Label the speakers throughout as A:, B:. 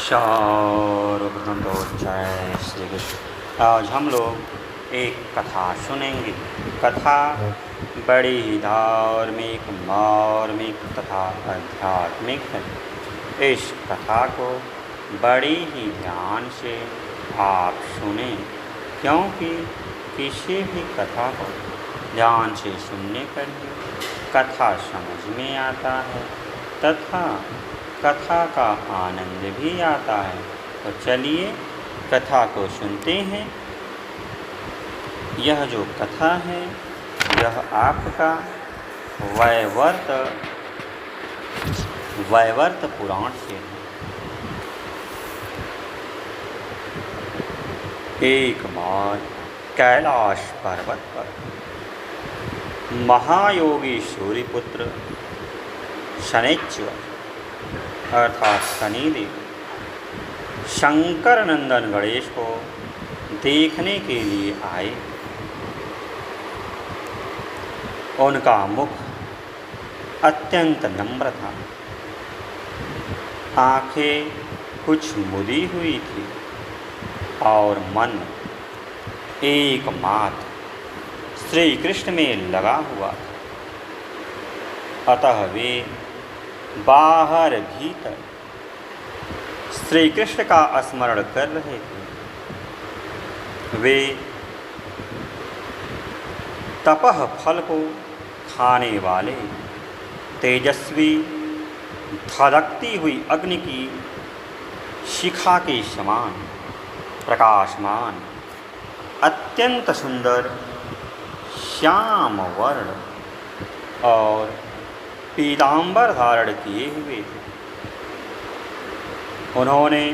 A: जय श्री कृष्ण। आज हम लोग एक कथा सुनेंगे। कथा बड़ी ही धार्मिक मार्मिक तथा आध्यात्मिक है। इस कथा को बड़ी ही ध्यान से आप सुने, क्योंकि किसी भी कथा को ध्यान से सुनने पर ही कथा समझ में आता है तथा कथा का आनंद भी आता है। तो चलिए कथा को सुनते हैं। यह जो कथा है यह आपका वैवर्त पुराण से है। एक बार कैलाश पर्वत पर महायोगी सूर्यपुत्र शनैश्चर अर्थात शनिदेव शंकर नंदन गणेश को देखने के लिए आए। उनका मुख अत्यंत नम्र था, आंखें कुछ मुदी हुई थी और मन एकमात्र श्री कृष्ण में लगा हुआ था। अतः वे बाहर भीतर श्री कृष्ण का स्मरण कर रहे थे। वे तपह फल को खाने वाले तेजस्वी धधकती हुई अग्नि की शिखा के समान प्रकाशमान अत्यंत सुंदर श्याम वर्ण और पीतांबर धारण किए हुए थे। उन्होंने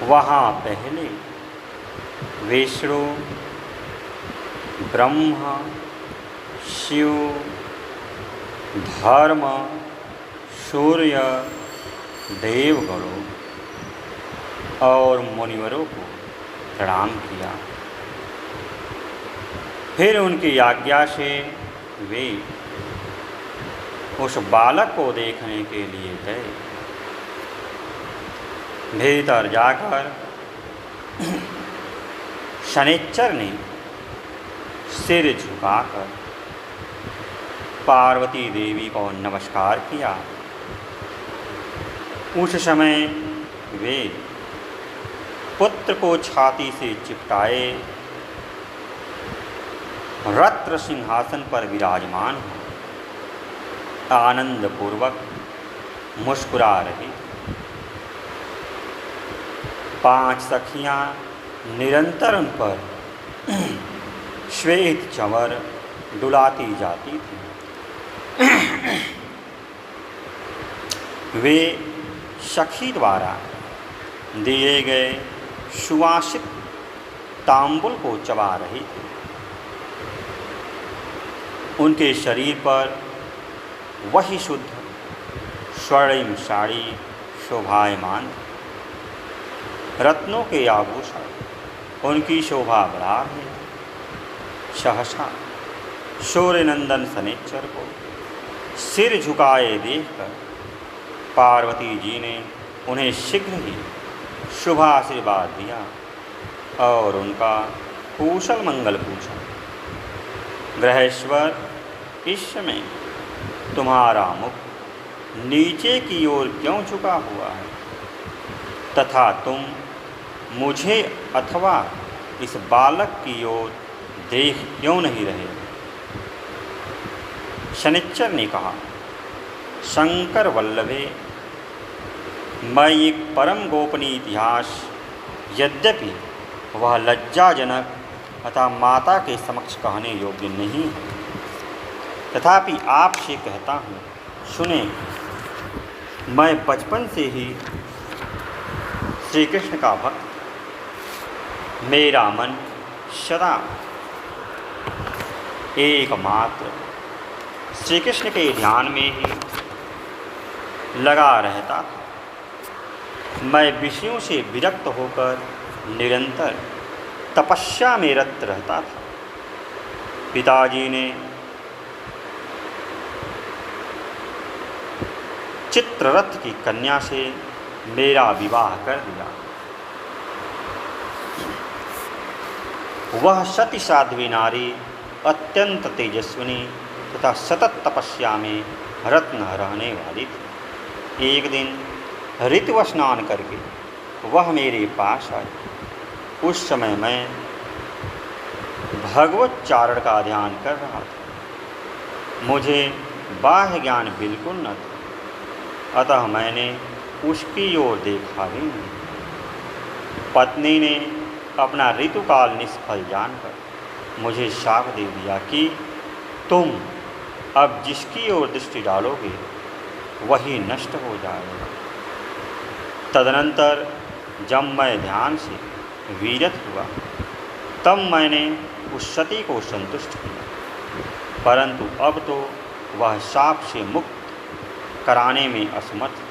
A: वहाँ पहले विष्णु, ब्रह्मा, शिव, धर्म, सूर्य, देवगणों और मुनिवरों को प्रणाम किया। फिर उनकी आज्ञा से वे उस बालक को देखने के लिए गए। भीतर जाकर शनैश्चर ने सिर झुकाकर पार्वती देवी को नमस्कार किया। उस समय वे पुत्र को छाती से चिपटाए रत्न सिंहासन पर विराजमान हो आनंद पूर्वक मुस्कुरा रही। 5 सखियां निरंतर उन पर श्वेत चंवर डुलाती जाती थीं। वे सखी द्वारा दिए गए सुवासित तांबुल को चबा रही थी। उनके शरीर पर वही शुद्ध स्वर्णिम साड़ी शोभायमान थी। रत्नों के आभूषण उनकी शोभा बढ़ा रहे थे। सहसा सूर्यनंदन शनैश्चर को सिर झुकाए देखकर पार्वती जी ने उन्हें शीघ्र ही शुभ आशीर्वाद दिया और उनका कुशल मंगल पूछा। ग्रहेश्वर, इस समय तुम्हारा मुख नीचे की ओर क्यों झुका हुआ है तथा तुम मुझे अथवा इस बालक की ओर देख क्यों नहीं रहे? शनैश्चर ने कहा, शंकर वल्लभे, मैं एक परम गोपनीय इतिहास, यद्यपि वह लज्जाजनक अतः माता के समक्ष कहने योग्य नहीं है, तथापि आपसे कहता हूँ, सुने। मैं बचपन से ही श्री कृष्ण का भक्त। मेरा मन सदा एकमात्र श्री कृष्ण के ध्यान में ही लगा रहता था। मैं विषयों से विरक्त होकर निरंतर तपस्या में रत रहता था। पिताजी ने चित्ररथ की कन्या से मेरा विवाह कर दिया। वह सती साध्वी नारी अत्यंत तेजस्विनी तथा सतत तपस्या में रत्न रहने वाली थी। एक दिन ऋतु स्नान करके वह मेरे पास आई। उस समय मैं भगवत चारण का ध्यान कर रहा था। मुझे बाह्य ज्ञान बिल्कुल न था, अतः मैंने उसकी ओर देखा भी नहीं। पत्नी ने अपना ऋतुकाल निष्फल जानकर मुझे शाप दे दिया कि तुम अब जिसकी ओर दृष्टि डालोगे वही नष्ट हो जाएगा। तदनंतर जब मैं ध्यान से विरत हुआ तब मैंने उस सती को संतुष्ट किया, परंतु अब तो वह शाप से मुक्त कराने में असमर्थ थी,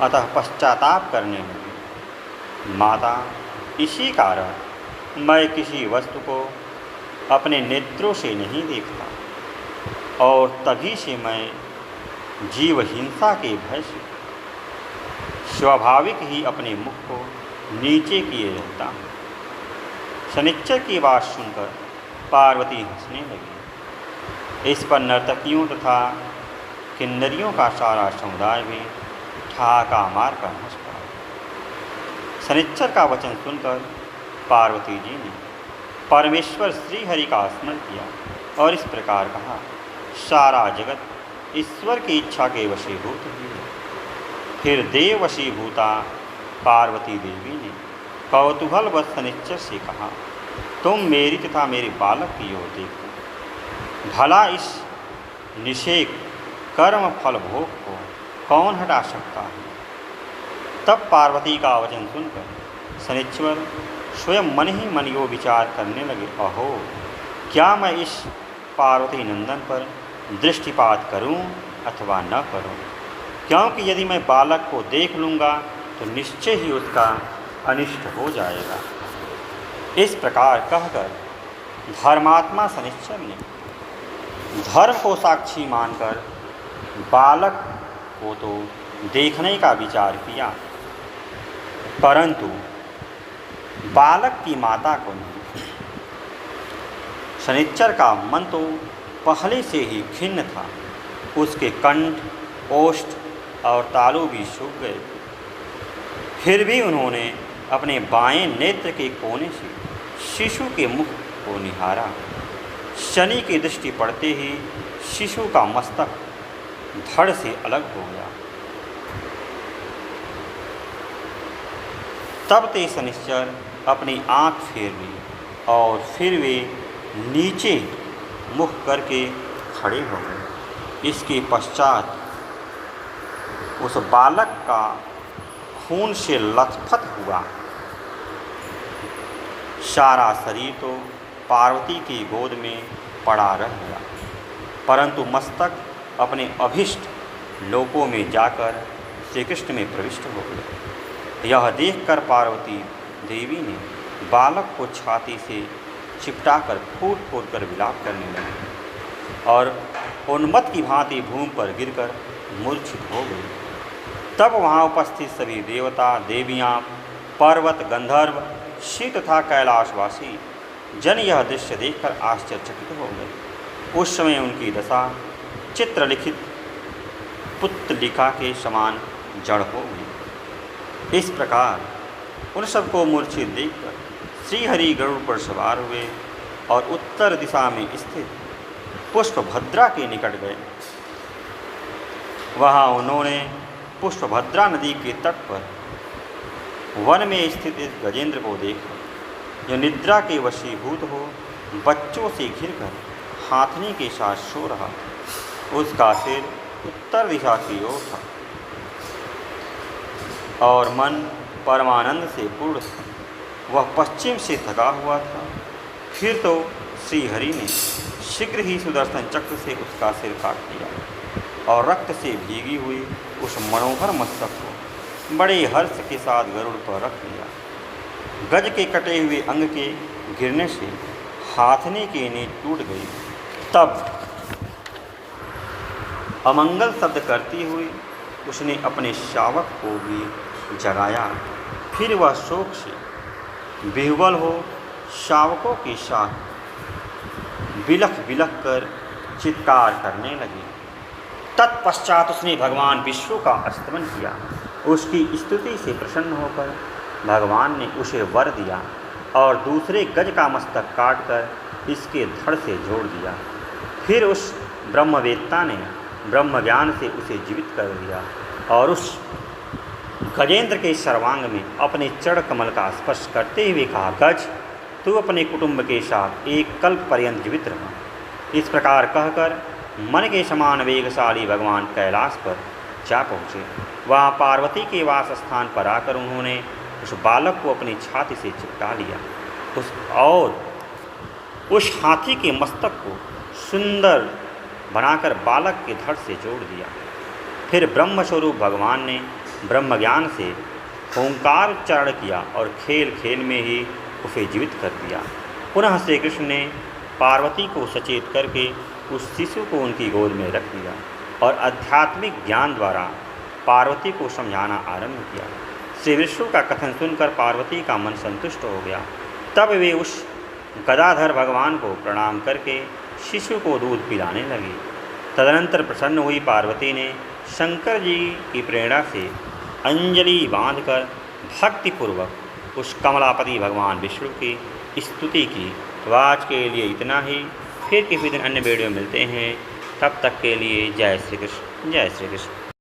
A: अतः पश्चाताप करने लगी। माता, इसी कारण मैं किसी वस्तु को अपने नेत्रों से नहीं देखता और तभी से मैं जीव हिंसा के भय से स्वाभाविक ही अपने मुख को नीचे किए रहता हूँ। शनिश्चर की बात सुनकर पार्वती हंसने लगी। इस पर नर्तकियों तथा किन्नरियों का सारा समुदाय भी ठहाका मारकर हंस पड़ा। शनिश्चर का वचन सुनकर पार्वती जी ने परमेश्वर श्री हरि का स्मरण किया और इस प्रकार कहा, सारा जगत ईश्वर की इच्छा के वशीभूत ही है। फिर देव वशीभूता पार्वती देवी ने कौतूहलवश शनिश्चर से कहा, तुम मेरी तथा मेरे बालक की ओर देखो, भला इस निषेक कर्म फल भोग को कौन हटा सकता है। तब पार्वती का वचन सुनकर शनिश्चर स्वयं मन ही मन यो विचार करने लगे, अहो, क्या मैं इस पार्वती नंदन पर दृष्टिपात करूं अथवा न करूं, क्योंकि यदि मैं बालक को देख लूँगा तो निश्चय ही उसका अनिष्ट हो जाएगा। इस प्रकार कहकर धर्मात्मा शनिश्चर ने धर्म को साक्षी मानकर बालक को तो देखने का विचार किया, परंतु बालक की माता को नहीं। शनिश्चर का मन तो पहले से ही खिन्न था। उसके कंठ, ओष्ठ और तालू भी सूख गए थे। फिर भी उन्होंने अपने बाएं नेत्र के कोने से शिशु के मुख को निहारा। शनि की दृष्टि पड़ते ही शिशु का मस्तक धड़ से अलग हो गया। तब ते शनिश्चर अपनी आँख फेर ली और फिर वे नीचे मुख करके खड़े हो गए। इसके पश्चात उस बालक का खून से लथपथ हुआ सारा शरीर तो पार्वती की गोद में पड़ा रह गया, परंतु मस्तक अपने अभिष्ट लोकों में जाकर श्री कृष्ण में प्रविष्ट हो गए। यह देखकर पार्वती देवी ने बालक को छाती से चिपटाकर फूट फूट कर विलाप करने लगी और उन्मत्त की भांति भूमि पर गिरकर मूर्छित हो गई। तब वहाँ उपस्थित सभी देवता, देवियाँ, पर्वत, गंधर्व, शिव तथा कैलाशवासी जन यह दृश्य देखकर आश्चर्यचकित हो गए। उस समय उनकी दशा चित्रलिखित पुतलिका के समान जड़ हो गई। इस प्रकार उन सबको मूर्छित देखकर श्रीहरि गरुड़ पर सवार हुए और उत्तर दिशा में स्थित पुष्पभद्रा के निकट गए। वहाँ उन्होंने पुष्पभद्रा नदी के तट पर वन में स्थित इस गजेंद्र को देखा, जो निद्रा के वशीभूत हो बच्चों से घिरकर हाथनी के साथ सो रहा था। उसका सिर उत्तर दिशा की ओर था और मन परमानंद से पूर्ण था। वह पश्चिम से थका हुआ था। फिर तो श्रीहरि ने शीघ्र ही सुदर्शन चक्र से उसका सिर काट दिया और रक्त से भीगी हुई उस मनोहर मस्तक को बड़े हर्ष के साथ गरुड़ पर रख लिया। गज के कटे हुए अंग के गिरने से हाथनी की नींद टूट गई। तब अमंगल शब्द करती हुई उसने अपने शावक को भी जगाया। फिर वह शोक से विह्वल हो शावकों के साथ बिलख बिलख कर चित्कार करने लगी। तत्पश्चात उसने भगवान विष्णु का स्तमन किया। उसकी स्तुति से प्रसन्न होकर भगवान ने उसे वर दिया और दूसरे गज का मस्तक काटकर इसके धड़ से जोड़ दिया। फिर उस ब्रह्मवेत्ता ने ब्रह्म ज्ञान से उसे जीवित कर दिया और उस गजेंद्र के सर्वांग में अपने चरण कमल का स्पर्श करते हुए कहा, गज, तू अपने कुटुंब के साथ एक कल्प पर्यंत जीवित रहा। इस प्रकार कहकर मन के समान वेगशाली भगवान कैलाश पर जा पहुँचे। वहाँ पार्वती के वास स्थान पर आकर उन्होंने उस बालक को अपनी छाती से चिपटा लिया और उस हाथी के मस्तक को सुंदर बनाकर बालक के धड़ से जोड़ दिया। फिर ब्रह्मस्वरूप भगवान ने ब्रह्म ज्ञान से ओंकार उच्चारण किया और खेल खेल में ही उसे जीवित कर दिया। पुनः श्री कृष्ण ने पार्वती को सचेत करके उस शिशु को उनकी गोद में रख लिया और आध्यात्मिक ज्ञान द्वारा पार्वती को समझाना आरंभ किया। श्री विष्णु का कथन सुनकर पार्वती का मन संतुष्ट हो गया। तब वे उस गदाधर भगवान को प्रणाम करके शिशु को दूध पिलाने लगी। तदनंतर प्रसन्न हुई पार्वती ने शंकर जी की प्रेरणा से अंजलि बांधकर भक्तिपूर्वक उस कमलापति भगवान विष्णु की स्तुति की। तो आज के लिए इतना ही। फिर किसी दिन अन्य वीडियो मिलते हैं। तब तक के लिए जय श्री कृष्ण, जय श्री कृष्ण।